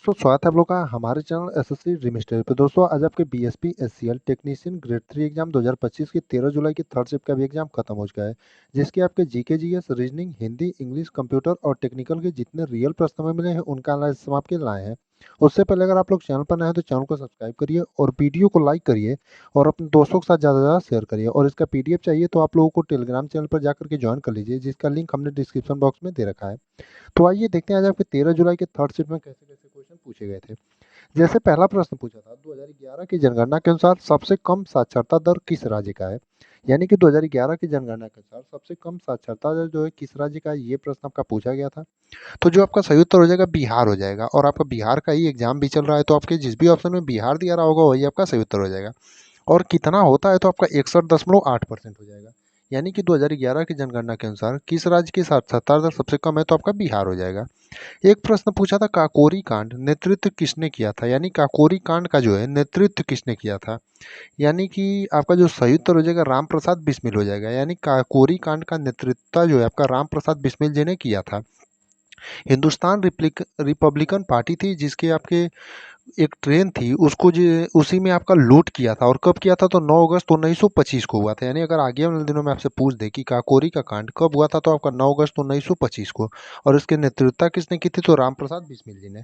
स्वागत है आप लोग का हमारे चैनल एसएससी ड्रीम स्टडी पे। दोस्तों आज आपके BSP SCL technician grade 3 exam 2025 की 13 जुलाई की थर्ड शिफ्ट का भी एग्जाम खत्म हो चुका है, जिसके आपके GK GS reasoning Hindi English computer और टेक्निकल के जितने रियल प्रश्न हमें मिले हैं उनका एनालिसिस हम आपके लाए हैं। उससे पहले अगर आप लोग चैनल पर नए हैं तो चैनल को सब्सक्राइब करिए और वीडियो को लाइक करिए और अपने दोस्तों के साथ ज़्यादा से ज़्यादा शेयर करिए। और इसका पीडीएफ चाहिए तो आप लोगों को टेलीग्राम चैनल पर जाकर के ज्वाइन कर लीजिए, जिसका लिंक हमने डिस्क्रिप्शन बॉक्स में दे रखा है। तो आइए देखते हैं आज आपके 13 जुलाई के थर्ड शिफ्ट में कैसे कैसे क्वेश्चन पूछे गए थे। जैसे पहला प्रश्न पूछा था 2011 की जनगणना के अनुसार सबसे कम साक्षरता दर किस राज्य का है। यानी कि 2011 की जनगणना के अनुसार सबसे कम साक्षरता दर जो है किस राज्य का है, ये प्रश्न आपका पूछा गया था। तो जो आपका सही उत्तर हो जाएगा बिहार हो जाएगा, और आपका बिहार का ही एग्जाम भी चल रहा है तो आपके जिस भी ऑप्शन में बिहार दिया रहा होगा वही आपका सही उत्तर हो जाएगा। और कितना होता है तो आपका 61.8% हो जाएगा। यानी कि 2011 की जनगणना के अनुसार किस राज्य की साक्षरता दर सबसे कम है तो आपका बिहार हो जाएगा। एक प्रश्न पूछा था काकोरी कांड नेतृत्व किसने किया था। यानी काकोरी कांड का जो है नेतृत्व किसने किया था। यानी कि आपका जो सही उत्तर हो जाएगा राम प्रसाद बिस्मिल हो जाएगा। यानी काकोरी कांड का नेतृत्व जो है आपका राम प्रसाद बिस्मिल जी ने किया था। हिंदुस्तान रिपब्लिकन पार्टी थी जिसके आपके एक ट्रेन थी उसको जो उसी में आपका लूट किया था। और कब किया था तो 9 अगस्त 1925 को हुआ था। यानी अगर आगे वाले दिनों में आपसे पूछ दे कि काकोरी का कांड कब हुआ था तो आपका 9 अगस्त 1925 को। और इसके नेतृत्व किसने की थी तो रामप्रसाद बिस्मिल जी ने।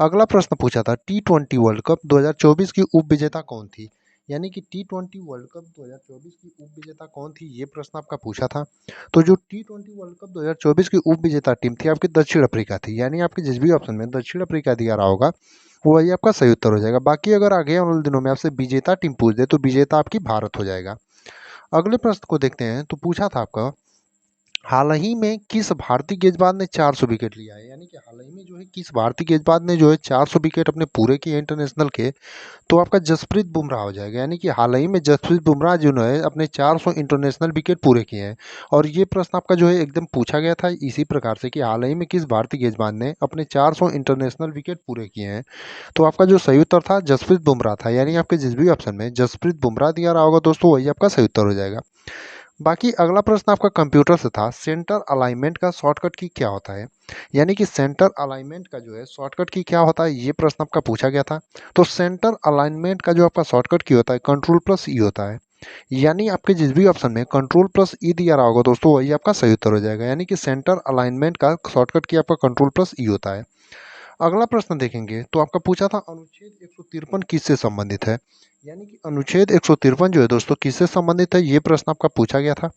अगला प्रश्न पूछा था T20 वर्ल्ड कप 2024 की उप विजेता कौन थी। यानी कि T20 वर्ल्ड कप 2024 की उप विजेता कौन थी, ये प्रश्न आपका पूछा था। तो जो T20 वर्ल्ड कप 2024 की उप विजेता टीम थी आपकी दक्षिण अफ्रीका थी। यानी आपके जिस भी ऑप्शन में दक्षिण अफ्रीका दिया रहा होगा वही आपका सही उत्तर हो जाएगा। बाकी अगर आगे वाले दिनों में आपसे विजेता टीम पूछ दे तो विजेता आपकी भारत हो जाएगा। अगले प्रश्न को देखते हैं। तो पूछा था आपका हाल ही में किस भारतीय गेंदबाज ने 400 विकेट लिया है। यानी कि हाल ही में जो है किस भारतीय गेंदबाज ने जो है 400 विकेट अपने पूरे किए इंटरनेशनल के, तो आपका जसप्रीत बुमराह हो जाएगा। यानी कि हाल ही में जसप्रीत बुमराह जो है अपने 400 इंटरनेशनल विकेट पूरे किए हैं। और ये प्रश्न आपका जो है एकदम पूछा गया था इसी प्रकार से कि हाल ही में किस भारतीय गेंदबाज ने अपने 400 इंटरनेशनल विकेट पूरे किए हैं। तो आपका जो सही उत्तर था जसप्रीत बुमराह था। यानी आपके जिस भी ऑप्शन में जसप्रीत बुमराह दिया रहा होगा दोस्तों वही आपका सही उत्तर हो जाएगा। बाकी अगला प्रश्न आपका कंप्यूटर से था सेंटर अलाइनमेंट का शॉर्टकट की क्या होता है। यानी कि सेंटर अलाइनमेंट का जो है शॉर्टकट की क्या होता है, ये प्रश्न आपका पूछा गया था। तो सेंटर अलाइनमेंट का जो आपका शॉर्टकट की होता है कंट्रोल प्लस ई होता है। यानी आपके जिस भी ऑप्शन में कंट्रोल प्लस ई दिया रहा होगा दोस्तों वही आपका सही उत्तर हो जाएगा। यानी कि सेंटर अलाइनमेंट का शॉर्टकट की आपका कंट्रोल प्लस ई होता है। अगला प्रश्न देखेंगे तो आपका पूछा था अनुच्छेद 153 किससे संबंधित है। यानी कि अनुच्छेद 153 जो है दोस्तों किससे संबंधित है, ये प्रश्न आपका पूछा गया था।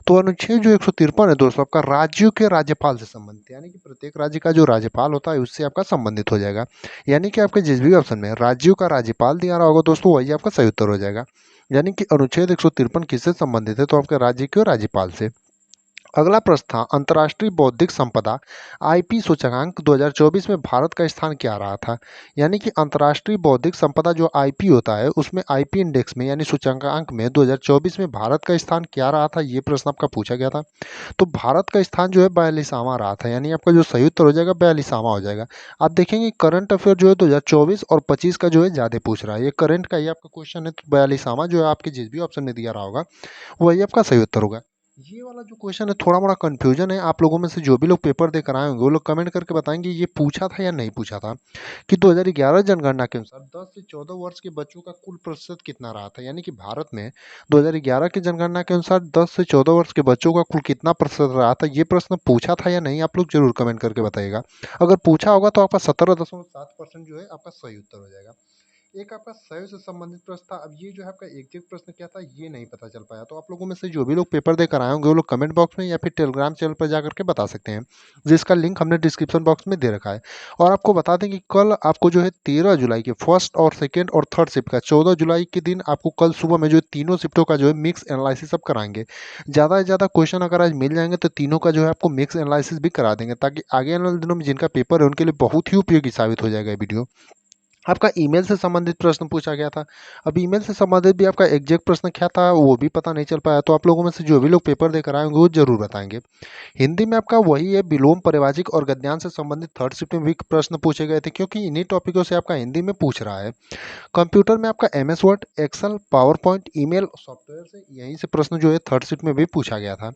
तो अनुच्छेद जो 153 है दोस्तों आपका राज्यों के राज्यपाल से संबंधित है। यानी कि प्रत्येक राज्य का जो राज्यपाल होता है उससे आपका संबंधित हो जाएगा। यानी कि आपके जिस भी ऑप्शन में राज्यों का राज्यपाल दिया रहा होगा दोस्तों वही आपका सही उत्तर हो जाएगा। यानी कि अनुच्छेद 153 किससे संबंधित है तो आपके राज्य के राज्यपाल से। अगला प्रश्न था अंतर्राष्ट्रीय बौद्धिक संपदा आईपी सूचकांक 2024 में भारत का स्थान क्या रहा था। यानी कि अंतर्राष्ट्रीय बौद्धिक संपदा जो आईपी होता है उसमें आईपी इंडेक्स में यानी सूचकांक में 2024 में भारत का स्थान क्या रहा था, ये प्रश्न आपका पूछा गया था। तो भारत का स्थान जो है 42वां रहा था। यानी आपका जो सही उत्तर हो जाएगा 42वां हो जाएगा। आप देखेंगे करंट अफेयर जो है 2024 और 25 का जो है ज़्यादा पूछ रहा है, ये करंट का ही आपका क्वेश्चन है। तो 42वां जो है आपके जिस भी ऑप्शन में दिया रहा होगा वही आपका सही उत्तर होगा। ये वाला जो क्वेश्चन है थोड़ा मोड़ा कंफ्यूजन है। आप लोगों में से जो भी लोग पेपर देकर आए होंगे वो लोग कमेंट करके बताएंगे ये पूछा था या नहीं पूछा था कि 2011 जनगणना के अनुसार 10 से 14 वर्ष के बच्चों का कुल प्रतिशत कितना रहा था। यानी कि भारत में 2011 की जनगणना के अनुसार 10 से 14 वर्ष के बच्चों का कुल कितना प्रतिशत रहा था, ये प्रश्न पूछा था या नहीं, आप लोग जरूर कमेंट करके बताइएगा। अगर पूछा होगा तो आपका 17.7% जो है आपका सही उत्तर हो जाएगा। एक आपका सही से संबंधित प्रश्न था। अब ये जो है आपका एग्जैक्ट प्रश्न क्या था ये नहीं पता चल पाया। तो आप लोगों में से जो भी लोग पेपर देकर आए होंगे वो लोग कमेंट बॉक्स में या फिर टेलीग्राम चैनल पर जाकर के बता सकते हैं, जिसका लिंक हमने डिस्क्रिप्शन बॉक्स में दे रखा है। और आपको बता दें कि कल आपको जो है 13 जुलाई के फर्स्ट और सेकेंड और थर्ड शिफ्ट का 14 जुलाई के दिन आपको कल सुबह में जो है तीनों शिफ्टों का जो है मिक्स एनालिसिस अब कराएंगे। ज़्यादा से ज़्यादा क्वेश्चन अगर आज मिल जाएंगे तो तीनों का जो है आपको मिक्स एनालिसिस भी करा देंगे, ताकि आगे आने वाले दिनों में जिनका पेपर है उनके लिए बहुत ही उपयोगी साबित हो जाएगा ये वीडियो। आपका ईमेल से संबंधित प्रश्न पूछा गया था। अब ईमेल से संबंधित भी आपका एग्जैक्ट प्रश्न क्या था वो भी पता नहीं चल पाया, तो आप लोगों में से जो भी लोग पेपर देकर आए होंगे वो जरूर बताएंगे। हिंदी में आपका वही है, विलोम, परिवारजिक और गद्यांश से संबंधित थर्ड शिफ्ट में भी प्रश्न पूछे गए थे, क्योंकि इन्हीं टॉपिकों से आपका हिंदी में पूछ रहा है। कंप्यूटर में आपका MS Word, Excel, PowerPoint, email software से यहीं से प्रश्न जो है थर्ड शिफ्ट में भी पूछा गया था।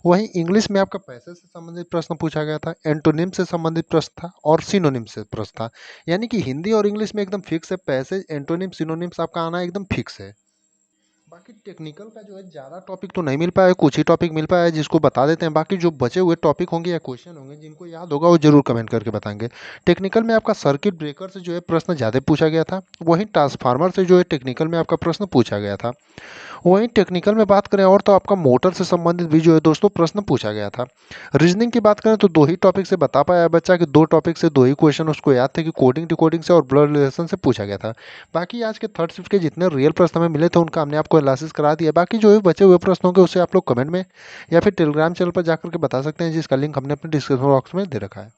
वहीं इंग्लिश में आपका पैसेज से संबंधित प्रश्न पूछा गया था, एंटोनिम से संबंधित प्रश्न था और सिनोनिम से प्रश्न था। यानी कि हिंदी और इंग्लिश में एकदम फिक्स है, पैसेज, एंटोनिम, सिनोनिम्स आपका आना एकदम फिक्स है। बाकी टेक्निकल का जो है ज़्यादा टॉपिक तो नहीं मिल पाया है, कुछ ही टॉपिक मिल पाया है जिसको बता देते हैं। बाकी जो बचे हुए टॉपिक होंगे या क्वेश्चन होंगे जिनको याद होगा वो जरूर कमेंट करके बताएंगे। टेक्निकल में आपका सर्किट ब्रेकर से जो है प्रश्न ज़्यादा पूछा गया था, वहीं ट्रांसफार्मर से जो है टेक्निकल में आपका प्रश्न पूछा गया था। वहीं टेक्निकल में बात करें और तो आपका मोटर से संबंधित भी जो है दोस्तों प्रश्न पूछा गया था। रीजनिंग की बात करें तो दो ही टॉपिक से बता पाया है बच्चा कि दो टॉपिक से दो ही क्वेश्चन उसको याद थे, कि कोडिंग डिकोडिंग से और ब्लड रिलेशन से पूछा गया था। बाकी आज के थर्ड शिफ्ट के जितने रियल प्रश्न हमें मिले थे उनका हमने आपको एनालिसिस करा दिया। बाकी जो भी बचे हुए प्रश्न होंगे उसे आप लोग कमेंट में या फिर टेलीग्राम चैनल पर जाकर के बता सकते हैं, जिसका लिंक हमने अपने डिस्क्रिप्शन बॉक्स में दे रखा है।